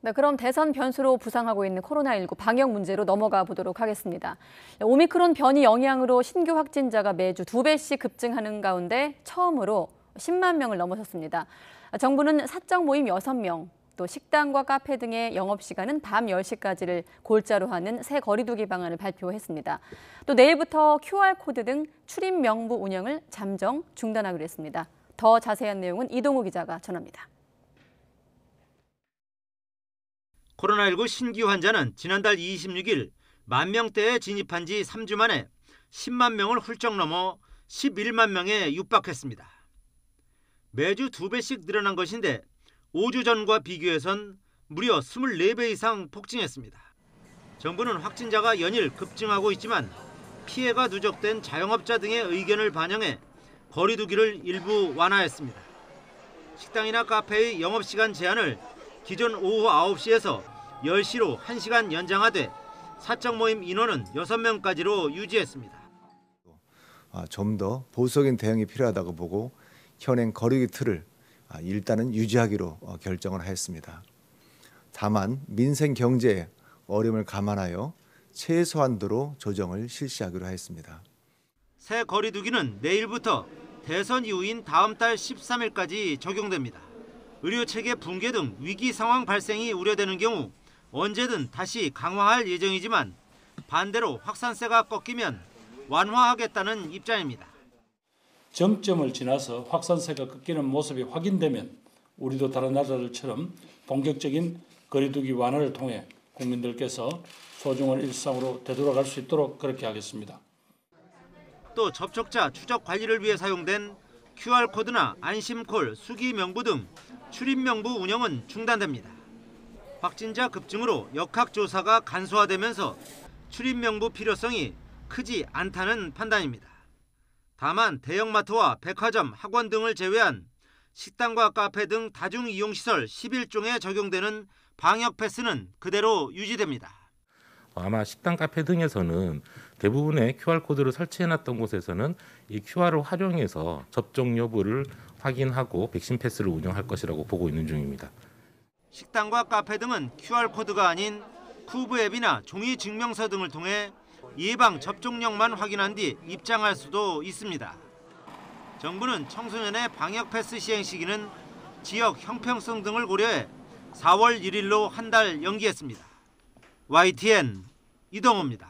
네, 그럼 대선 변수로 부상하고 있는 코로나19 방역 문제로 넘어가 보도록 하겠습니다. 오미크론 변이 영향으로 신규 확진자가 매주 2배씩 급증하는 가운데 처음으로 10만 명을 넘어섰습니다. 정부는 사적 모임 6명, 또 식당과 카페 등의 영업시간은 밤 10시까지를 골자로 하는 새 거리두기 방안을 발표했습니다. 또 내일부터 QR코드 등 출입 명부 운영을 잠정 중단하기로 했습니다. 더 자세한 내용은 이동우 기자가 전합니다. 코로나19 신규 환자는 지난달 26일 10,000명대에 진입한 지 3주 만에 10만 명을 훌쩍 넘어 11만 명에 육박했습니다. 매주 2배씩 늘어난 것인데 5주 전과 비교해선 무려 24배 이상 폭증했습니다. 정부는 확진자가 연일 급증하고 있지만 피해가 누적된 자영업자 등의 의견을 반영해 거리두기를 일부 완화했습니다. 식당이나 카페의 영업시간 제한을 기존 오후 9시에서 10시로 1시간 연장하되 사적 모임 인원은 6명까지로 유지했습니다. 좀 더 보수적인 대응이 필요하다고 보고 현행 거리두기 틀을 일단은 유지하기로 결정을 하였습니다. 다만 민생 경제의 어려움을 감안하여 최소한도로 조정을 실시하기로 하였습니다. 새 거리두기는 내일부터 대선 이후인 다음 달 13일까지 적용됩니다. 의료체계 붕괴 등 위기 상황 발생이 우려되는 경우 언제든 다시 강화할 예정이지만 반대로 확산세가 꺾이면 완화하겠다는 입장입니다. 정점을 지나서 확산세가 꺾이는 모습이 확인되면 우리도 다른 나라들처럼 본격적인 거리두기 완화를 통해 국민들께서 소중한 일상으로 되돌아갈 수 있도록 그렇게 하겠습니다. 또 접촉자 추적 관리를 위해 사용된 QR코드나 안심콜, 수기명부 등 출입명부 운영은 중단됩니다. 확진자 급증으로 역학조사가 간소화되면서 출입명부 필요성이 크지 않다는 판단입니다. 다만 대형마트와 백화점, 학원 등을 제외한 식당과 카페 등 다중이용시설 11종에 적용되는 방역 패스는 그대로 유지됩니다. 아마 식당, 카페 등에서는 대부분의 QR코드를 설치해놨던 곳에서는 이 QR을 활용해서 접종 여부를 확인하고 백신 패스를 운영할 것이라고 보고 있는 중입니다. 식당과 카페 등은 QR코드가 아닌 쿠브 앱이나 종이 증명서 등을 통해 예방 접종력만 확인한 뒤 입장할 수도 있습니다. 정부는 청소년의 방역 패스 시행 시기는 지역 형평성 등을 고려해 4월 1일로 한 달 연기했습니다. YTN 이동호입니다.